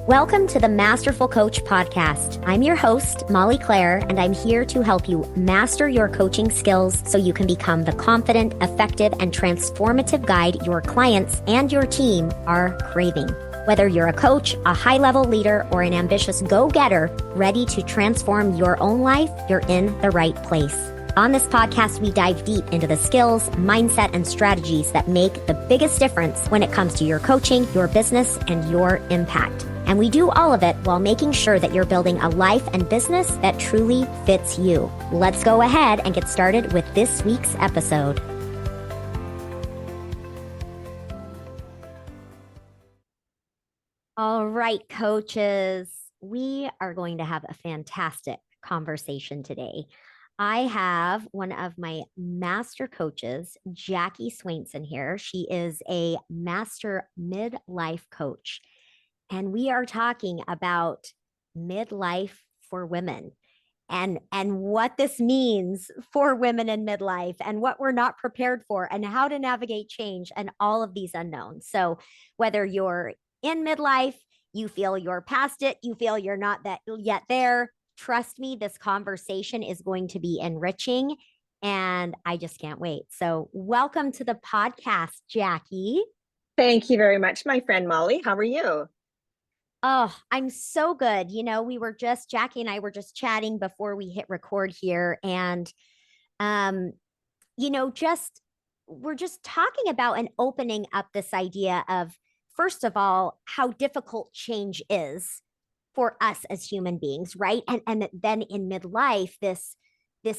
Welcome to the Masterful Coach Podcast. I'm your host, Molly Claire, and I'm here to help you master your coaching skills so you can become the confident, effective, and transformative guide your clients and your team are craving. Whether you're a coach, a high-level leader, or an ambitious go-getter ready to transform your own life, you're in the right place. On this podcast, we dive deep into the skills, mindset, and strategies that make the biggest difference when it comes to your coaching, your business, and your impact. And we do all of it while making sure that you're building a life and business that truly fits you. Let's go ahead and get started with this week's episode. All right, coaches, we are going to have a fantastic conversation today. I have one of my master coaches, Jackie Swainson, here. She is a master midlife coach. And we are talking about midlife for women and what this means for women in midlife and what we're not prepared for and how to navigate change and all of these unknowns. So whether you're in midlife, you feel you're past it, you feel you're not that yet there, trust me, this conversation is going to be enriching and I just can't wait. So welcome to the podcast, Jackie. Thank you very much, my friend Molly. How are you? Oh, I'm so good. Jackie and I were just chatting before we hit record here. And, um, just we're just talking about and opening up this idea of, first of all, how difficult change is for us as human beings, right? And then in midlife, this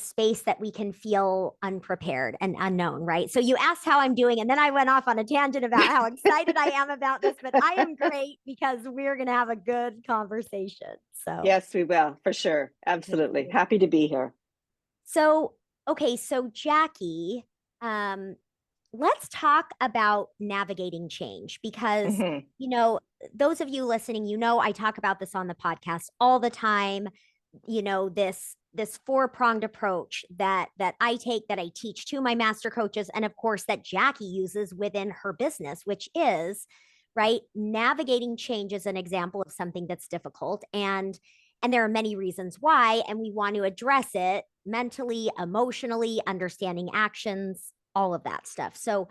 space that we can feel unprepared and unknown, right? So you asked how I'm doing, and then I went off on a tangent about how excited I am about this, but I am great because we're going to have a good conversation. So yes, we will, for sure. Absolutely. Happy to be here. So, okay, so Jackie, let's talk about navigating change because, those of you listening, I talk about this on the podcast all the time. This four-pronged approach that I take, that I teach to my master coaches, and of course that Jackie uses within her business, which is, right, navigating change is an example of something that's difficult. And there are many reasons why, and we want to address it mentally, emotionally, understanding actions, all of that stuff. So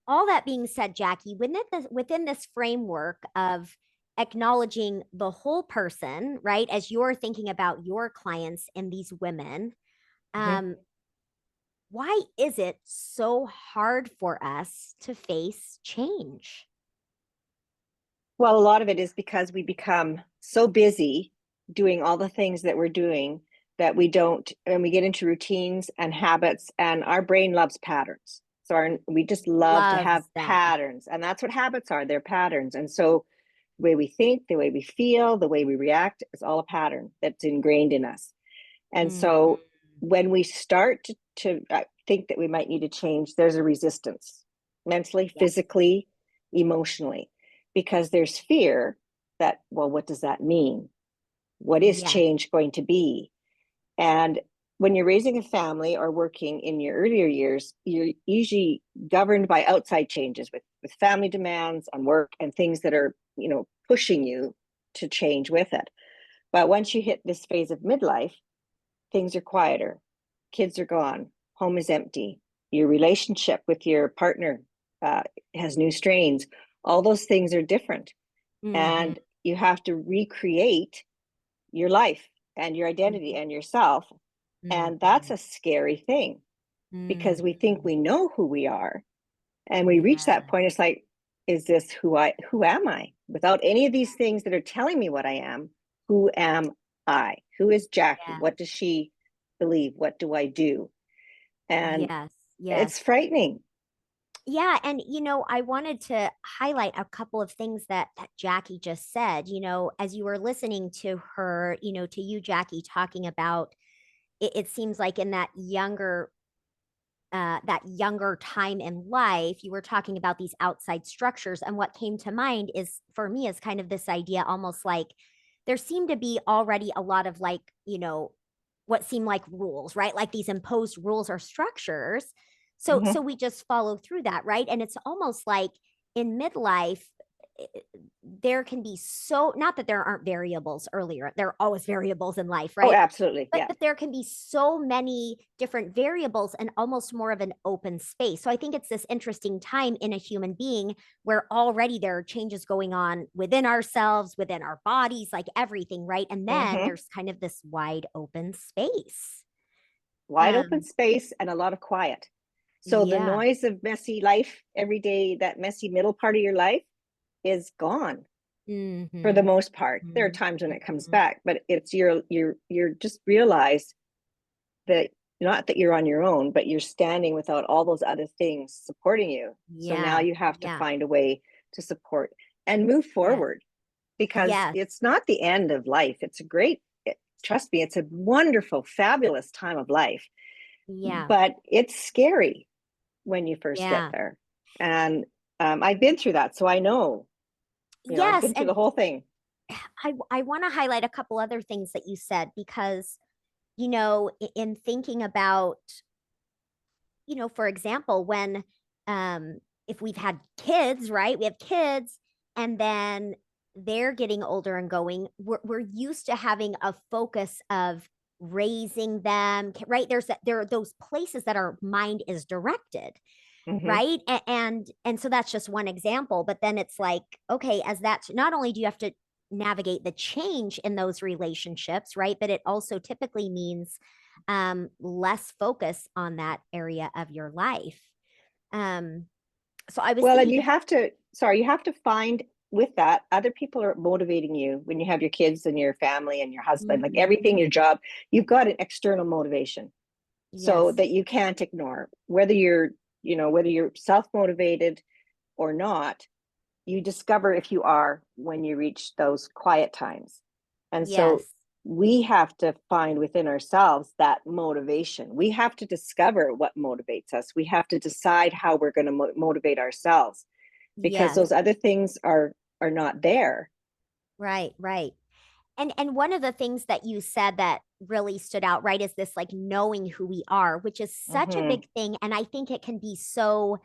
all that being said, Jackie, within this framework of acknowledging the whole person, right, as you're thinking about your clients and these women, why is it so hard for us to face change? Well, a lot of it is because we become so busy doing all the things that we're doing that we don't, and we get into routines and habits, and our brain loves patterns. So we just love to have patterns, and that's what habits are. They're patterns. And so the way we think, the way we feel, the way we react is all a pattern that's ingrained in us. And so when we start to think that we might need to change, there's a resistance mentally, physically, emotionally, because there's fear that, well, what does that mean? What is change going to be? And when you're raising a family or working in your earlier years, you're usually governed by outside changes with family demands on work and things that are, pushing you to change with it. But once you hit this phase of midlife, things are quieter. Kids are gone. Home is empty. Your relationship with your partner has new strains. All those things are different. And you have to recreate your life and your identity and yourself. And that's a scary thing because we think we know who we are. And we reach that point. It's like, is this who am I? Without any of these things that are telling me what I am, who am I? Who is Jackie? What does she believe? What do I do? And it's frightening. Yeah. And, I wanted to highlight a couple of things that Jackie just said, as you were listening to her, to you, Jackie, talking about, it seems like in that younger time in life, you were talking about these outside structures. And what came to mind is, for me, is kind of this idea, almost like there seemed to be already a lot of what seemed like rules, right? Like these imposed rules or structures. So we just follow through that, right? And it's almost like in midlife, there can be so, not that there aren't variables earlier, there are always variables in life, Oh, right? absolutely. but Yeah. but there can be so many different variables and almost more of an open space. So I think it's this interesting time in a human being where already there are changes going on within ourselves, within our bodies, like everything, right? And then Hmm. there's kind of this wide open space. Wide open um space and a lot of quiet. So the yeah. noise of messy life every day, that messy middle part of your life is gone for the Mm-hmm. most part. There are times when it comes Mm-hmm. back, but it's you're just realize that, not that you're on your own, but you're standing without all those other things supporting you. So now Yeah. you have to Yeah. find a way to support and move Yes. forward, because Yes. it's not the end of life. It's a great, trust me, it's a wonderful, fabulous time of life, Yeah. but it's scary when you first get Yeah. there. And I've been through that. So I know, I've Yes. been through And the whole thing. I want to highlight a couple other things that you said because, in thinking about, for example, when if we've had kids, right? We have kids and then they're getting older and going, we're used to having a focus of raising them, right? There are those places that our mind is directed, Hmm. right? And so that's just one example, but then it's like, okay, as that's not only do you have to navigate the change in those relationships, right? But it also typically means less focus on that area of your life. Um, so I was Well, and thinking, you have to, sorry, you have to find with that, other people are motivating you when you have your kids and your family and your husband, like mhm, everything, your job, you've got an external motivation. So yes, that you can't ignore, whether whether you're self-motivated or not. You discover if you are when you reach those quiet times. And so yes, we have to find within ourselves that motivation. We have to discover what motivates us. We have to decide how we're going to motivate ourselves, because yes, those other things are not there. right, right. And one of the things that you said that really stood out, right, is this like knowing who we are, which is such a Hmm. big thing. And I think it can be so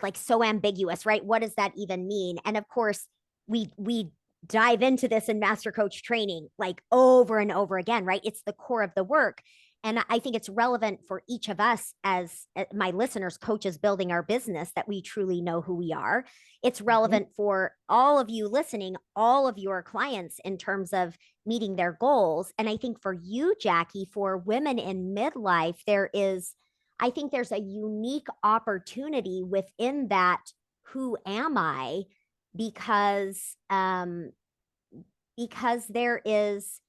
like so ambiguous, right? What does that even mean? And of course, we dive into this in master coach training like over and over again, right? It's the core of the work. And I think it's relevant for each of us as my listeners, coaches building our business, that we truly know who we are. It's Hmm. relevant for all of you listening, all of your clients in terms of meeting their goals. And I think for you, Jackie, for women in midlife, I think there's a unique opportunity within that. Who am I? Because because there is,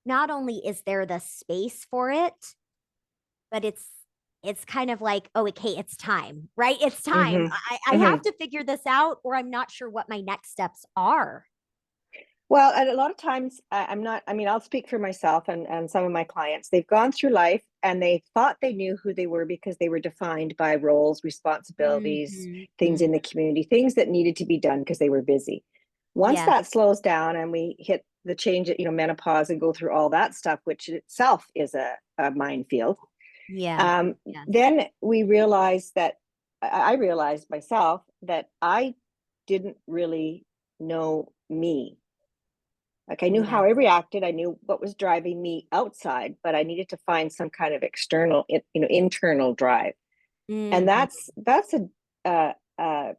not only is there the space for it, but it's kind of like, oh, okay, it's time, right? It's time. Hmm. I Hmm. have to figure this out, or I'm not sure what my next steps are. Well, and a lot of times I'm not, I mean, I'll speak for myself and some of my clients. They've gone through life and they thought they knew who they were because they were defined by roles, responsibilities, Mm-hmm. things in the Mm-hmm. community, things that needed to be done because they were busy. Once Yes. that slows down and we hit the change, menopause, and go through all that stuff, which itself is a minefield, Yeah. Yes. then we realize that I realized myself that I didn't really know me. Like I knew how Yes. I reacted, I knew what was driving me outside, but I needed to find some kind of external, internal drive. And Mm-hmm. that's a, a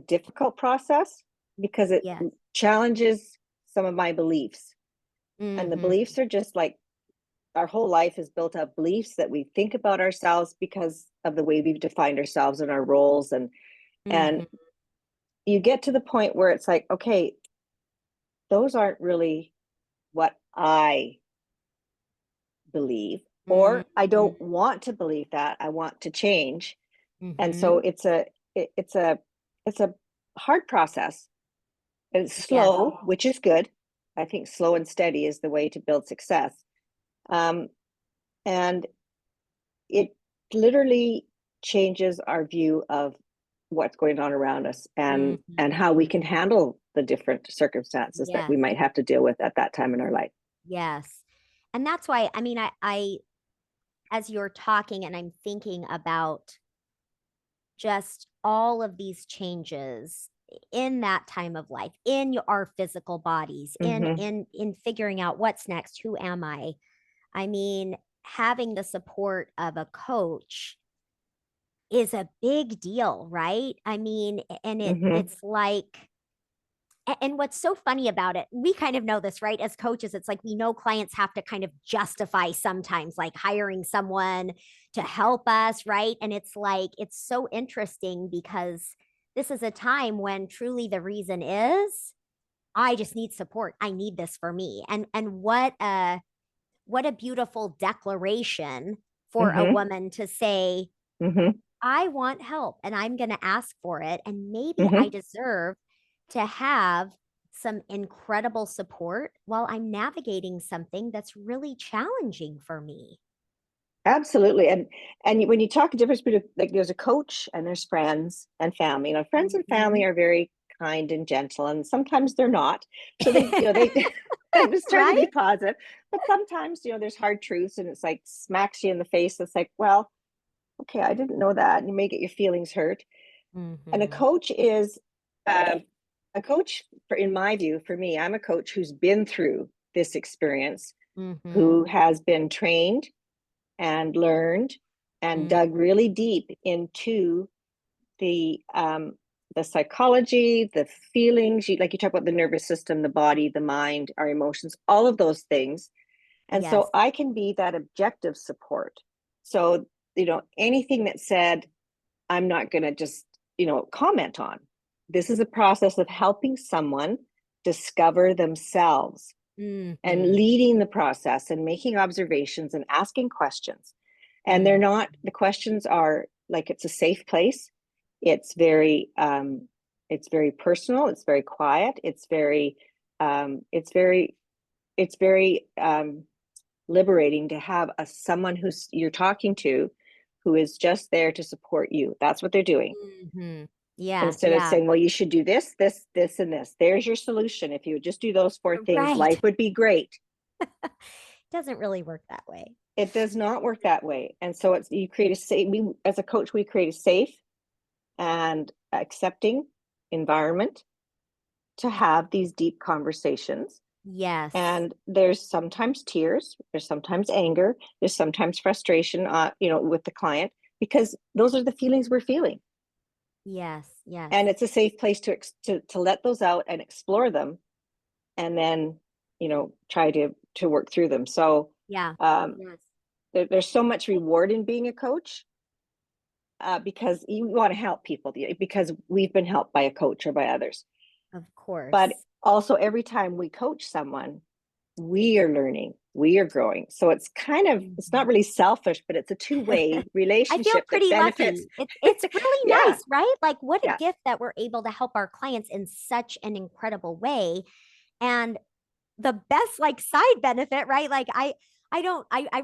difficult process because it Yes. challenges some of my beliefs. And the Mm-hmm. beliefs are just like, our whole life is built up beliefs that we think about ourselves because of the way we've defined ourselves and our roles. And Mm-hmm. you get to the point where it's like, okay, those aren't really what I believe, or I Mm-hmm. don't want to believe that. I want to change. And Mm-hmm. so it's a it's a hard process. It's Yes. slow, which is good. I think slow and steady is the way to build success. Um, and it literally changes our view of what's going on around us, and how we Mm-hmm. can handle the different circumstances that Yes. we might have to deal with at that time in our life. Yes. And that's why, I mean, as you're talking and I'm thinking about just all of these changes, in that time of life, in our physical bodies, in Mm-hmm. in figuring out what's next, who am I mean, having the support of a coach is a big deal, right? I mean, and Mm-hmm. it's like, and what's so funny about it, we kind of know this, right? As coaches, it's like we know clients have to kind of justify sometimes, like hiring someone to help us, right? And it's like, it's so interesting because this is a time when truly the reason is I just need support. I need this for me. And what a beautiful declaration for a Mm-hmm. woman to say, Mm-hmm. I want help and I'm going to ask for it. And maybe I Mm-hmm. deserve to have some incredible support while I'm navigating something that's really challenging for me. Absolutely. And when you talk a difference between, like, there's a coach and there's friends and family. You know, friends and family Mhm. are very kind and gentle, and sometimes they're not. So they I'm just trying to be Right? positive. But sometimes, there's hard truths and it's like smacks you in the face. It's like, well, okay, I didn't know that. And you may get your feelings hurt. And a Hmm. coach is uh, a coach, in my view, for me, I'm a coach who's been through this experience, Hmm. who has been trained and learned and Hmm. dug really deep into the psychology, the feelings. Like you talk about the nervous system, the body, the mind, our emotions, all of those things. And so Yes. I can be that objective support. So anything that said, I'm not going to just comment on. This is a process of helping someone discover themselves and Hmm. leading the process and making observations and asking questions. And they're Hmm. not, the questions are like, it's a safe place. It's very personal. It's very quiet. It's very liberating to have someone who's you're talking to, who is just there to support you. That's what they're doing. Hmm. Yeah. Instead of Yeah. saying, well, you should do this, this, this, and this. There's your solution. If you would just do those four things, Right. life would be great. Doesn't really work that way. It does not work that way. And so you create a safe, as a coach, we create a safe and accepting environment to have these deep conversations. Yes. And there's sometimes tears, there's sometimes anger, there's sometimes frustration, with the client, because those are the feelings we're feeling. Yes. Yes. And it's a safe place to let those out and explore them, and then try to work through them. So Yeah. um, Yes. there's so much reward in being a coach, because you want to help people, because we've been helped by a coach or by others. Of But course. also, every time we coach someone, we are learning, we are growing. So it's not Mhm. really selfish, but it's a two-way I feel relationship that pretty benefits. lucky. It's really Yeah, nice, right? Like what a yeah, gift that we're able to help our clients in such an incredible way. And the best like side benefit, right? Like I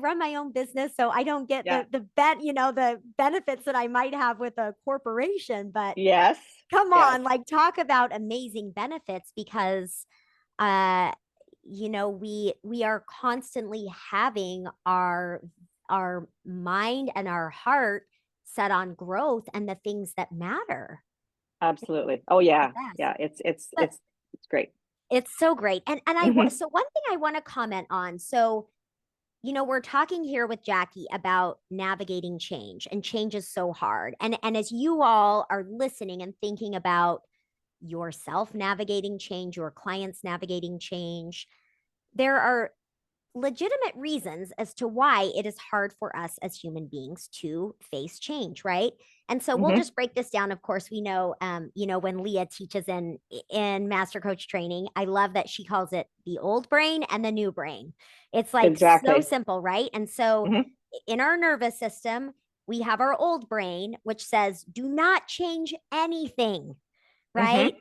run my own business, so I don't get yeah. the benefits that I might have with a corporation, but Yes, come yes, on, like talk about amazing benefits because uh we are constantly having our mind and our heart set on growth and the things that matter. It's absolutely. Oh the yeah, best. yeah. It's it's But it's it's great. it's so great. Hmm. So one thing I want to comment on. So, we're talking here with Jackie about navigating change, and change is so hard. And as you all are listening and thinking about yourself navigating change, your clients navigating change, there are legitimate reasons as to why it is hard for us as human beings to face change, right? And so we'll Hmm. just break this down. Of course, we know, when Leah teaches in master coach training, I love that she calls it the old brain and the new brain. It's like so Exactly. simple, right? And so Hmm. in our nervous system, we have our old brain, which says, do not change anything, Hmm. right?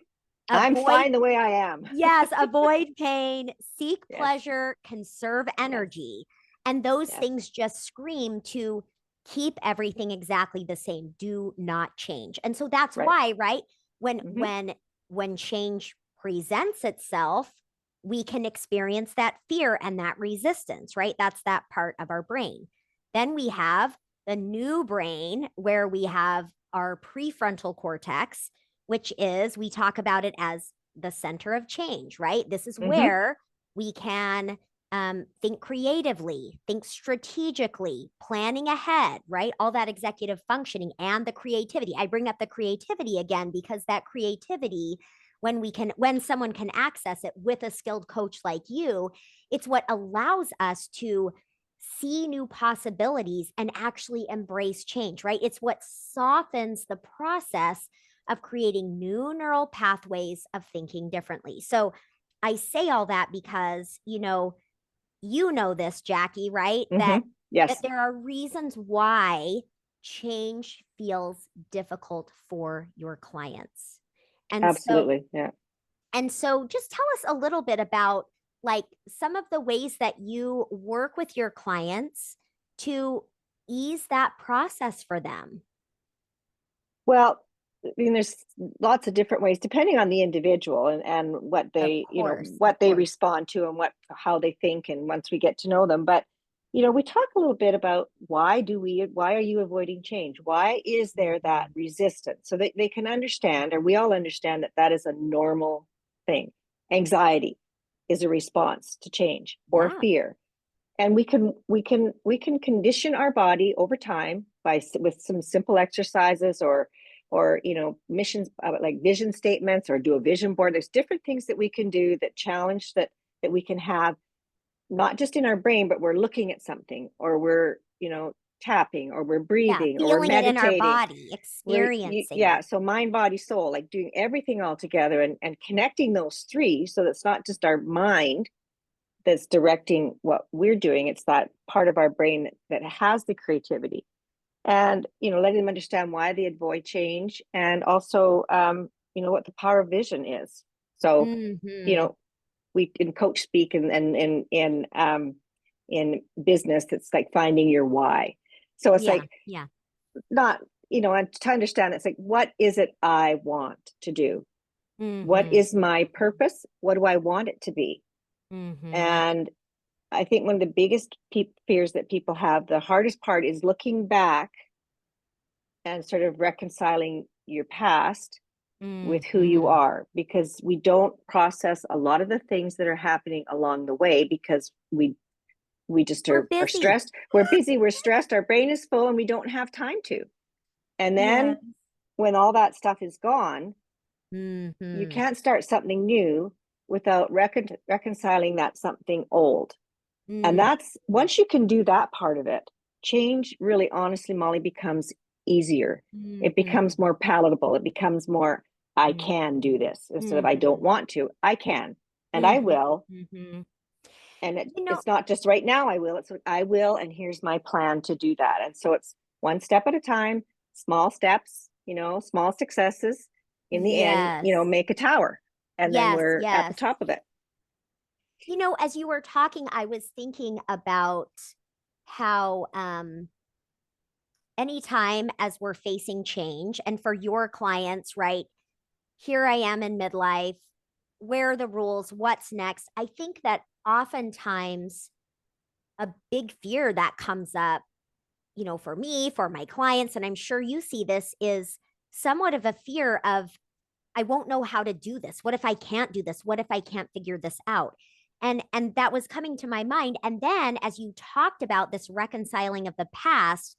I'm Avoid fine the way I am. Yes, avoid pain, seek Yes, pleasure, conserve yes, energy. And those yes. things just scream to keep everything exactly the same. Do not change. And so that's Right. why, right? When Hmm. when when change presents itself, we can experience that fear and that resistance, right? That's that part of our brain. Then we have the new brain where we have our prefrontal cortex, which is we talk about it as the center of change, right? This is Mm-hmm. where we can think creatively, think strategically, planning ahead, right? All that executive functioning and the creativity. I bring up the creativity again because that creativity, when someone can access it with a skilled coach like you, it's what allows us to see new possibilities and actually embrace change, right? It's what softens the process of creating new neural pathways of thinking differently. So I say all that because, you know this, Jackie, right? Mm-hmm. That Yes, there are reasons why change feels difficult for your clients. And so absolutely. Yeah. and so just tell us a little bit about like some of the ways that you work with your clients to ease that process for them. Well, I mean, there's lots of different ways depending on the individual and what Of they, course, of what they course. respond to and how they think. And once we get to know them, but, we talk a little bit about why are you avoiding change? Why is there that Mhm. resistance? So they can understand, and we all understand that that is a normal thing. Anxiety is a response to change or Yeah. fear, and we can condition our body over time with some simple exercises or missions, like vision statements, or do a vision board. There's different things that we can do that challenge that we can have, not just in our brain, but we're looking at something, or we're tapping, or we're Yeah. breathing, or we're Feeling it in our meditating. body, We're experiencing yeah, it. so mind, body, soul, like doing everything all together, and connecting those three, so that's not just our mind that's directing what we're doing. It's that part of our brain that has the creativity, and letting them understand why they avoid change, and also what the power of vision is. So you Hmm. know we in coach speak, and in business, it's like finding your why. So it's Yeah. like, Yeah. not, and to understand, it's like, what is it I want to do? What Hmm. is my purpose? What do I want it to be? Hmm. And I think one of the biggest fears that people have, the hardest part, is looking back and sort of reconciling your past with who you Hmm. are, because we don't process a lot of the things that are happening along the way, because we just We're are busy. stressed. We're busy, we're stressed, our brain is full, and we don't have time to. And Yeah. then when all that stuff is gone, you Hmm. can't start something new without reconciling that something old. And Hmm. that's, once you can do that part of it, change really, honestly, Molly, becomes easier. It Hmm. becomes more palatable. It becomes more, I Hmm. can do this, instead of I don't Hmm. want to. I can, and I Hmm. will. Hmm. And You know, it's not just right now, I will. It's what I will, and here's my plan to do that. And so it's one step at a time, small steps, small successes. In the end, yes. make a tower, and then Yes, we're at the yes. top of it. As you were talking, I was thinking about how anytime as we're facing change, and for your clients, right? Here I am in midlife. Where are the rules? What's next? I think that oftentimes a big fear that comes up, for me, for my clients, and I'm sure you see this, is somewhat of a fear of, I won't know how to do this. What if I can't do this? What if I can't figure this out? And that was coming to my mind. And then as you talked about this reconciling of the past,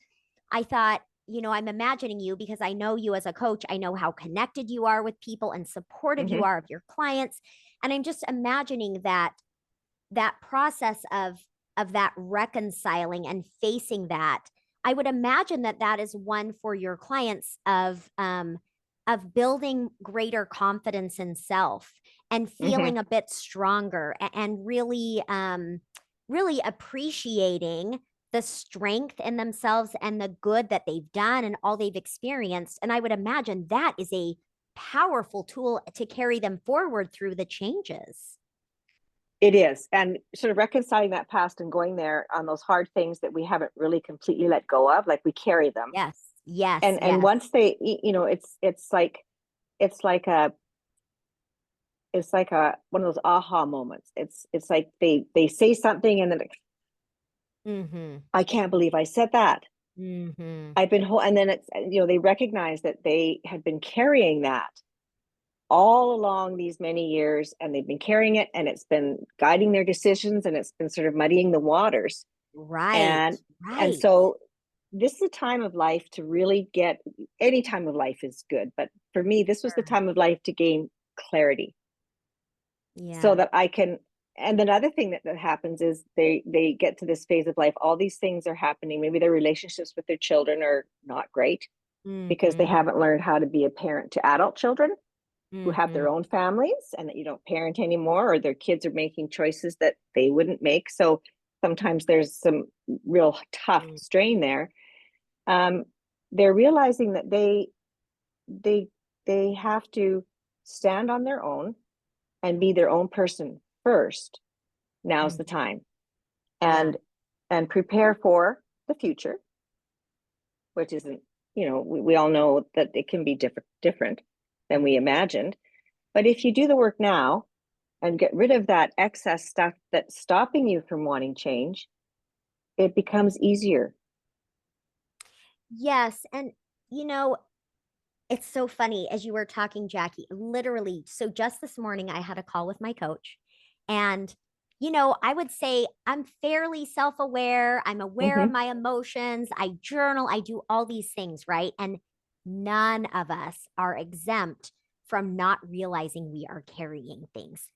I thought, I'm imagining you because I know you as a coach. I know how connected you are with people and supportive you Mm-hmm. are of your clients. And I'm just imagining that process of that reconciling and facing that. I would imagine that is one for your clients of building greater confidence in self and Mm-hmm. feeling a bit stronger, and really appreciating the strength in themselves and the good that they've done and all they've experienced. And I would imagine that is a powerful tool to carry them forward through the changes. It is. And sort of reconciling that past and going there on those hard things that we haven't really completely let go of, like we carry them. Yes, yes, And yes. once they, it's like a one of those aha moments. It's like they say something, and then Mm-hmm. I can't believe I said that. Mm-hmm. And then it's, they recognize that they had been carrying that. all along these many years, and they've been carrying it, and it's been guiding their decisions, and it's been sort of muddying the waters. Right. And Right. so this is a time of life to really get, any time of life is good, but for me, this was the Sure. time of life to gain clarity so Yeah. that I can. And another thing that happens is they get to this phase of life, all these things are happening, maybe their relationships with their children are not great because they Mm-hmm. haven't learned how to be a parent to adult children who have Mm-hmm. their own families, and that you don't parent anymore, or their kids are making choices that they wouldn't make. So sometimes there's some real tough strain there. um, they're realizing that they they have to stand on their own and be their own person first. Now's the Mm-hmm. time. Yeah. And prepare for the future, which isn't, we all know that it can be different than we imagined. But if you do the work now and get rid of that excess stuff that's stopping you from wanting change, it becomes easier. Yes. And, you know, it's so funny as you were talking, Jackie, literally. So just this morning, I had a call with my coach. And, I would say I'm fairly self aware. I'm aware of Mm-hmm. my emotions. I journal. I do all these things, right? And none of us are exempt from not realizing we are carrying things,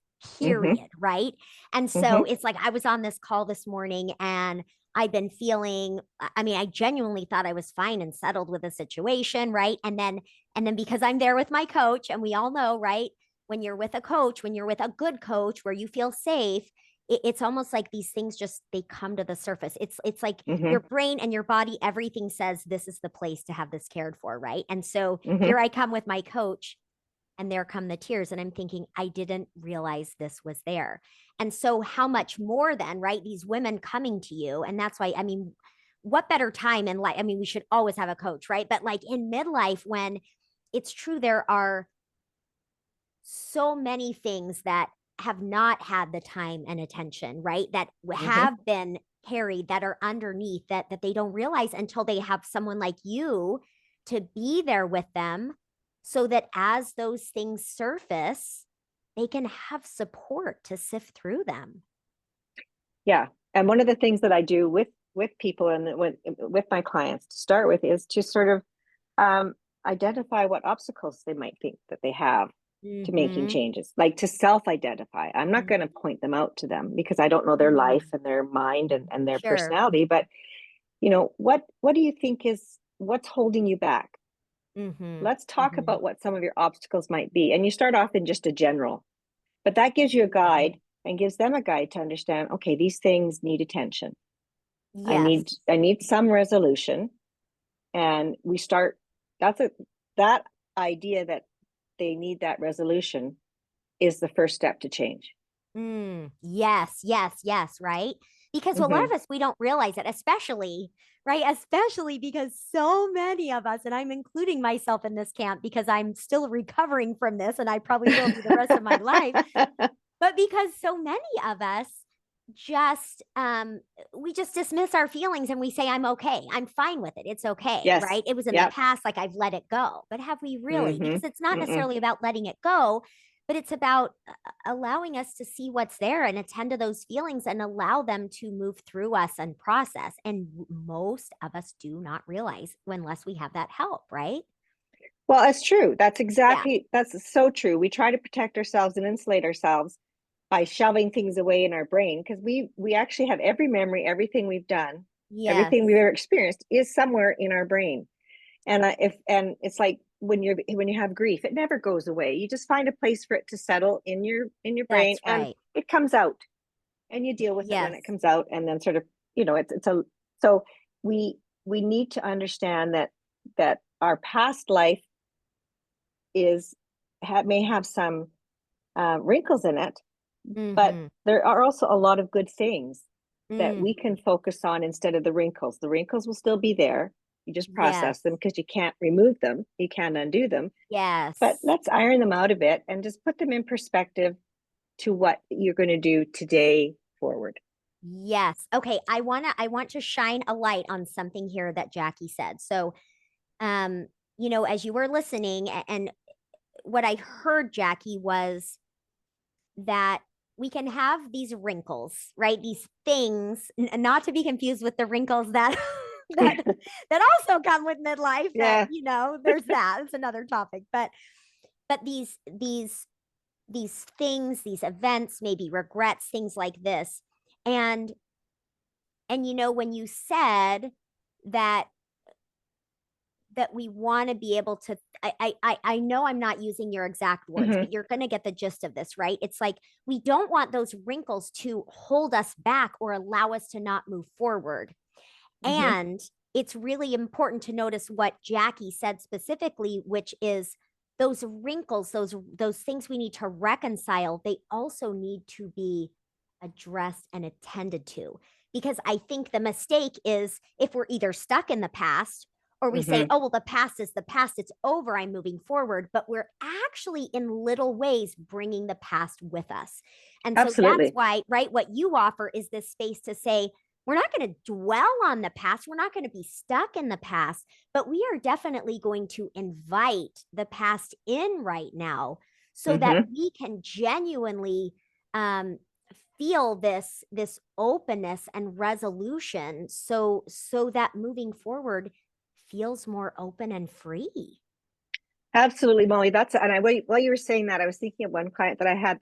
Mm-hmm. period, right? And so Mm-hmm. it's like I was on this call this morning and I've been feeling, I mean, I genuinely thought I was fine and settled with the situation, right? And then because I'm there with my coach, and we all know, right? When you're with a coach, when you're with a good coach where you feel safe, it's almost like these things just they come to the surface. It's like Mm-hmm. your brain and your body, everything says this is the place to have this cared for, right? And so Mm-hmm. here I come with my coach, and there come the tears, and I'm thinking I didn't realize this was there. And so how much more then, right? These women coming to you, and that's why, I mean, what better time in life? I mean, we should always have a coach, right? But like in midlife, when it's true there are so many things that have not had the time and attention, right? That Mm-hmm. have been carried, that are underneath, that they don't realize until they have someone like you to be there with them, so that as those things surface, they can have support to sift through them. Yeah. And one of the things that I do with people and with my clients to start with is to sort of um, identify what obstacles they might think that they have to making Mm-hmm. changes, like to self-identify. I'm not going to point them out to them because I don't know their life Mm-hmm. and their mind and their Sure. personality. But what do you think is what's holding you back? Mm-hmm. Let's talk Mm-hmm. about what some of your obstacles might be. And you start off in just a general, but that gives you a Mm-hmm. guide and gives them a guide to understand, okay, these things need attention. I Yes. need I need some resolution. And we start, that idea that they need that resolution is the first step to change. Yes, yes, yes, right? Because a lot Mm-hmm. of us, we don't realize it, especially, right? Especially because so many of us, and I'm including myself in this camp because I'm still recovering from this and I probably will be the rest of my life, but because so many of us just we just dismiss our feelings and we say I'm okay, I'm fine with it, it's okay, Yes. right? It was in the Yep. past, like I've let it go. But have we really? Mm-hmm. Because it's not Mm-mm. necessarily about letting it go, but it's about allowing us to see what's there and attend to those feelings and allow them to move through us and process. And most of us do not realize unless we have that help, right? Well, it's true. Yeah. That's so true. We try to protect ourselves and insulate ourselves by shoving things away in our brain because we actually have every memory, everything we've done, Yes, everything we've ever experienced is somewhere in our brain. And it's like when you have grief, it never goes away. You just find a place for it to settle in your brain, that's and right. it comes out, and you deal with it when Yes. it comes out, and then sort of, it's a so we need to understand that our past life may have some wrinkles in it, but Mm-hmm. there are also a lot of good things that we Mm-hmm. can focus on instead of the wrinkles. The wrinkles will still be there. You just Yes. process them because you can't remove them, you can't undo them. But Yes. let's iron them out a bit and just put them in perspective to what you're going to do today forward. Yes. Okay. I want to shine a light on something here that Jackie said. So, as you were listening, and what I heard, Jackie, was that we can have these wrinkles, right? These things, not to be confused with the wrinkles that that that also come with midlife. That, Yeah, there's that. It's another topic, but these things, these events, maybe regrets, things like this, and when you said that we want to be able to, I know I'm not using your exact words, hmm but you're going to get the gist of this, right? It's like we don't want those wrinkles to hold us back or allow us to not move forward. hmm And it's really important to notice what Jackie said specifically, which is those wrinkles, those things we need to reconcile, they also need to be addressed and attended to. Because I think the mistake is if we're either stuck in the past or we say, hmm oh, well, the past is the past, it's over, I'm moving forward, but we're actually in little ways bringing the past with us. And so that's Absolutely. why, right, what you offer is this space to say, we're not going to dwell on the past. We're not going to be stuck in the past, but we are definitely going to invite the past in right now so that hmm we can genuinely um, feel this openness and resolution, so that moving forward feels more open and free. Absolutely, Molly. And while you were saying that, I was thinking of one client that I had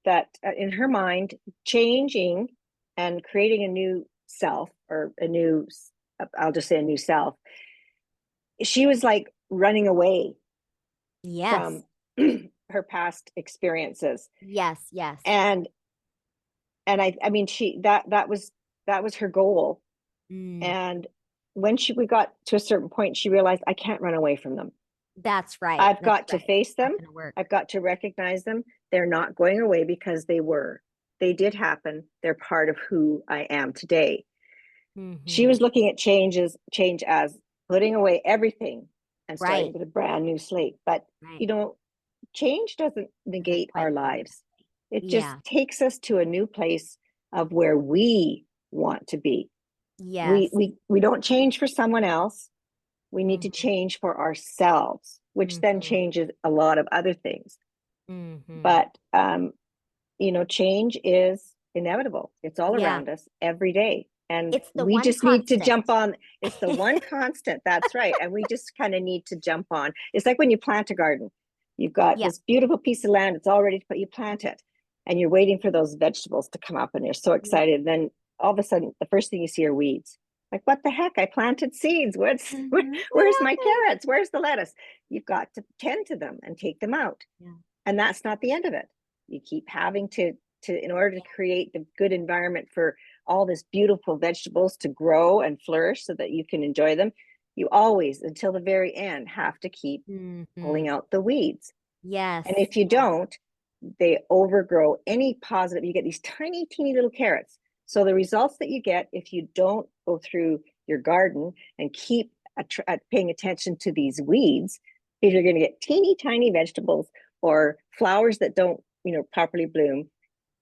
that in her mind, changing and creating a new self or I'll just say a new self. She was like running away Yes. from her past experiences, Yes. Yes. and I mean, that was her goal. Mm, And when we got to a certain point, she realized I can't run away from them. that's right. I've That's got to right. face Not them. going to work. I've got to recognize them. They're not going away because they did happen. They're part of who I am today. She Mm-hmm. was looking at change as putting away everything and starting Right. with a brand new slate. But, Right. you know, change doesn't Doesn't negate our quite work that lives. It way. just Yeah. takes us to a new place of where we want to be. Yes. We don't change for someone else. We need to Mm-hmm. change for ourselves, which then Mm-hmm. changes a lot of other things. Mm-hmm. But change is inevitable. It's all Yeah. around us every day. And It's the we one just need to constant. jump on. It's the one constant. That's right. And we just kind of need to jump on. It's like when you plant a garden. You've got Yeah. this beautiful piece of land. It's all ready, but you plant it and you're waiting for those vegetables to come up and you're so excited. And then all of a sudden, the first thing you see are weeds. Like, what the heck? I planted seeds. Mm-hmm. What Where's my happened? carrots? Where's the lettuce? You've got to tend to them and take them out. Yeah. And that's not the end of it. You keep having to in order to create the good environment for all this beautiful vegetables to grow and flourish so that you can enjoy them, you always until the very end have to keep Mm-hmm. pulling out the weeds. Yes. And if you Yes. don't, they overgrow any positive. You get these tiny teeny little carrots. So the results that you get if you don't go through your garden and keep paying attention to these weeds, is you're going to get teeny tiny vegetables or flowers that don't properly bloom,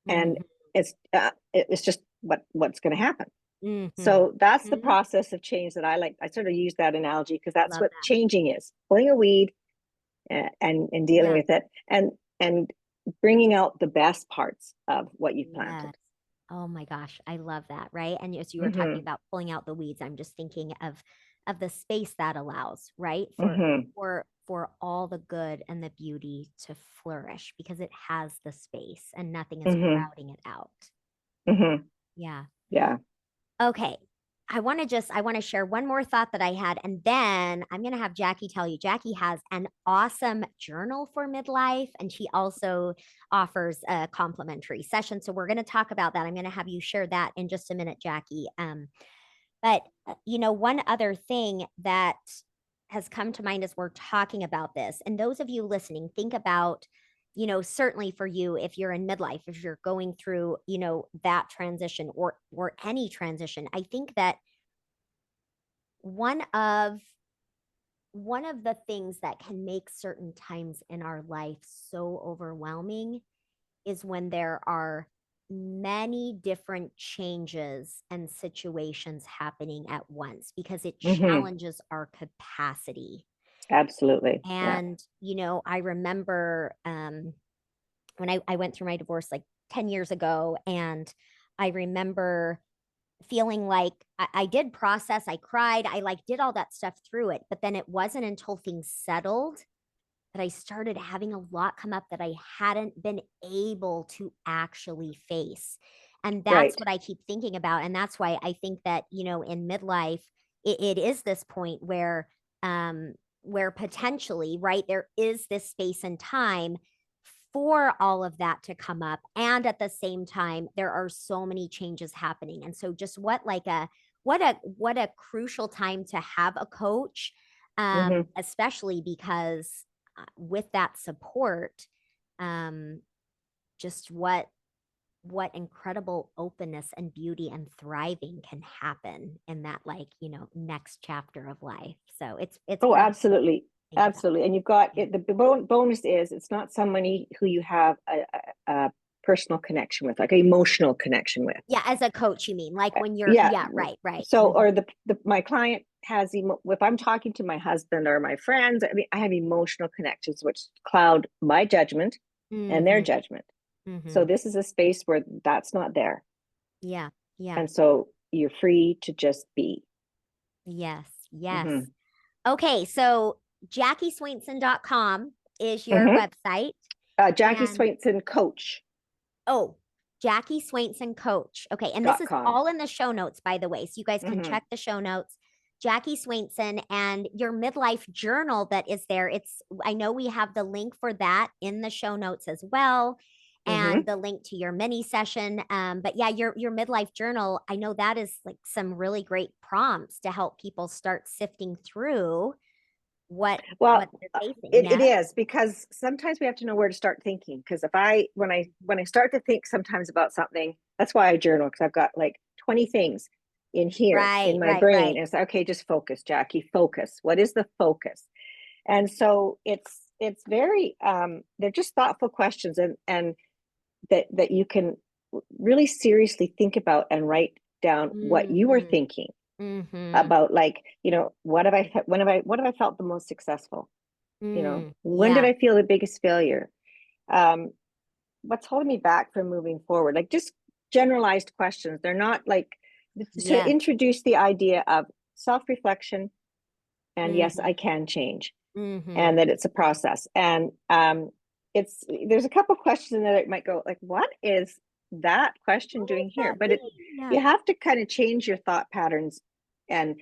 and Mm-hmm. it's just what's going to happen. Mm-hmm. So that's the Mm-hmm. process of change that I like. I sort of use that analogy because that's Love what that. changing is: pulling a weed, and dealing Yeah. with it, and bringing out the best parts of what you've Yes. planted. Oh my gosh, I love that, right? And as you were talking Mm-hmm. about pulling out the weeds, I'm just thinking of the space that allows, right? For Mm-hmm. for all the good and the beauty to flourish because it has the space and nothing is Mm-hmm. crowding it out. Mm-hmm. Yeah. Yeah. Okay. I want to share one more thought that I had, and then I'm going to have Jackie tell you. Jackie has an awesome journal for midlife, and she also offers a complimentary session. So we're going to talk about that. I'm going to have you share that in just a minute, Jackie. But one other thing that has come to mind as we're talking about this, and those of you listening, think about, certainly for you, if you're in midlife, if you're going through, that transition or any transition, I think that one of one of the things that can make certain times in our life so overwhelming is when there are many different changes and situations happening at once because it Mm-hmm. challenges our capacity. Absolutely. Yeah. And, I remember when I went through my divorce like 10 years ago, and I remember feeling like I did process, I cried, I like did all that stuff through it. But then it wasn't until things settled that I started having a lot come up that I hadn't been able to actually face. And that's Right. what I keep thinking about. And that's why I think that, in midlife, it is this point where potentially, right, there is this space and time for all of that to come up. And at the same time, there are so many changes happening. And so just what a crucial time to have a coach, Hmm. especially because with that support, um, just what incredible openness and beauty and thriving can happen in that, like, next chapter of life. So it's Oh, really absolutely. think about. Absolutely. And you've got it. The bonus is it's not somebody who you have a personal connection with, like an emotional connection with. Yeah, as a coach, you mean like when you're, Yeah. yeah, right. So, Mhm. or my client has if I'm talking to my husband or my friends, I mean, I have emotional connections which cloud my judgment and their Mhm. judgment. So Mhm. this is a space where that's not there. Yeah. Yeah. And so you're free to just be. Yes. Yes. Hmm. Okay, so JackieSwainson.com is your Hmm. website. Jackie And Swainson oh, Jackie Swainson Coach. Okay. And this is coach.com. all in the show notes, by the way. So you guys can Hmm. check the show notes. Jackie Swainson and your midlife journal that is there. I know we have the link for that in the show notes as well, and Hmm. the link to your mini session. But yeah, your midlife journal, I know that is like some really great prompts to help people start sifting through what Well, they're facing. it Yes. is because sometimes we have to know where to start thinking. Because if when I start to think sometimes about something, that's why I journal, because I've got like 20 things in here Right, in my right, brain. right. And it's like, okay, just focus, Jackie, focus. What is the focus? And so it's very they're just thoughtful questions, and that you can really seriously think about and write down what you were Mm-hmm. thinking Mm-hmm. about, like, what have I felt the most successful, when did Yeah. I feel the biggest failure, um what's holding me back from moving forward, like just generalized questions. They're not like to Yes. introduce the idea of self-reflection, and yes, Mm-hmm. I can change, Mm-hmm. and that it's a process. And it's there's a couple questions in there that might go like, what is that question What doing does here? that But mean? Yeah. you have to kind of change your thought patterns and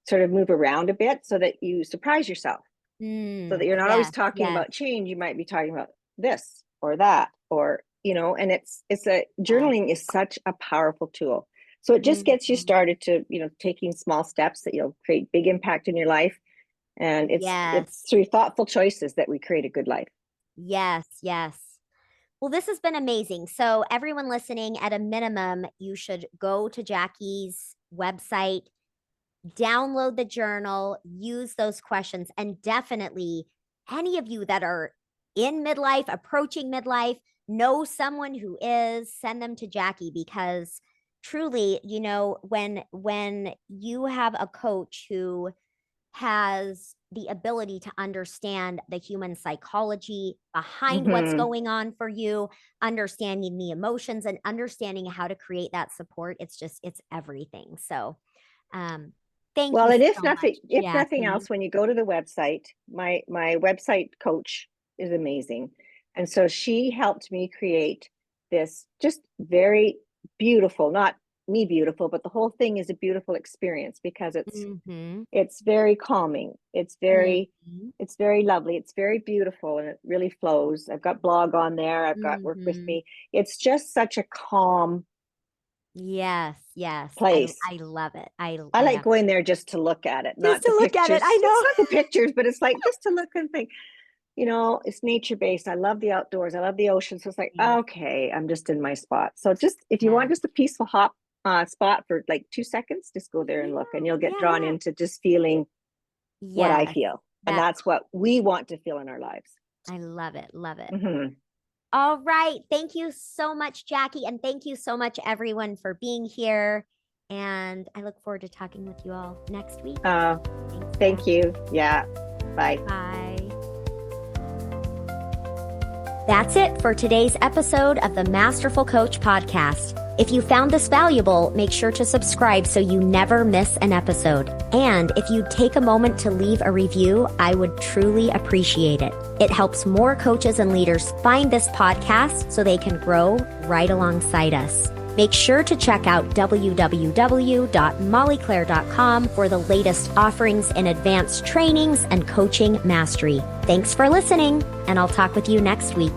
sort of move around a bit so that you surprise yourself, so that you're not always Yes, talking yes, about change. You might be talking about this or that, or and it's a yes. journaling is such a powerful tool. So it just gets you Mm-hmm. started to taking small steps that you'll create big impact in your life. And it's Yes, through thoughtful choices that we create a good life. yes, yes. Well, this has been amazing. So, everyone listening, at a minimum, you should go to Jackie's website, download the journal, use those questions, and definitely any of you that are in midlife, approaching midlife, know someone who is, send them to Jackie, because truly, when you have a coach who has the ability to understand the human psychology behind what's Mm-hmm. going on for you, understanding the emotions and understanding how to create that support, it's everything. So, um, thank Well, you and so much, if nothing Jackie. else, when you go to the website, my website coach is amazing. And so she helped me create this just very beautiful, not me beautiful, but the whole thing is a beautiful experience because Mm-hmm. it's very calming. Mm-hmm. It's very lovely. It's very beautiful, and it really flows. I've got blog on there. I've got work with Mm-hmm. me. It's just such a calm Yes, yes. I place. I love it. I I like absolutely going there just to look at it, just not to the look at it. pictures. I It's know. not the pictures, but it's like just to look and think, it's nature based. I love the outdoors. I love the ocean. So it's like, Yeah. okay, I'm just in my spot. So just if you want Yeah. just a peaceful hop spot for like 2 seconds, just go there and Yeah. look, and you'll get Yeah. drawn Yeah. into just feeling what I Yes. feel. And That that's what we want to feel in our lives. I love it. Love it. Hmm. All right. Thank you so much, Jackie. And thank you so much, everyone, for being here. And I look forward to talking with you all next week. Uh, Thanks, thank Jackie. you. Yeah. Bye. Bye. That's it for today's episode of the Masterful Coach podcast. If you found this valuable, make sure to subscribe so you never miss an episode. And if you take a moment to leave a review, I would truly appreciate it. It helps more coaches and leaders find this podcast so they can grow right alongside us. Make sure to check out www.mollyclaire.com for the latest offerings in advanced trainings and coaching mastery. Thanks for listening, and I'll talk with you next week.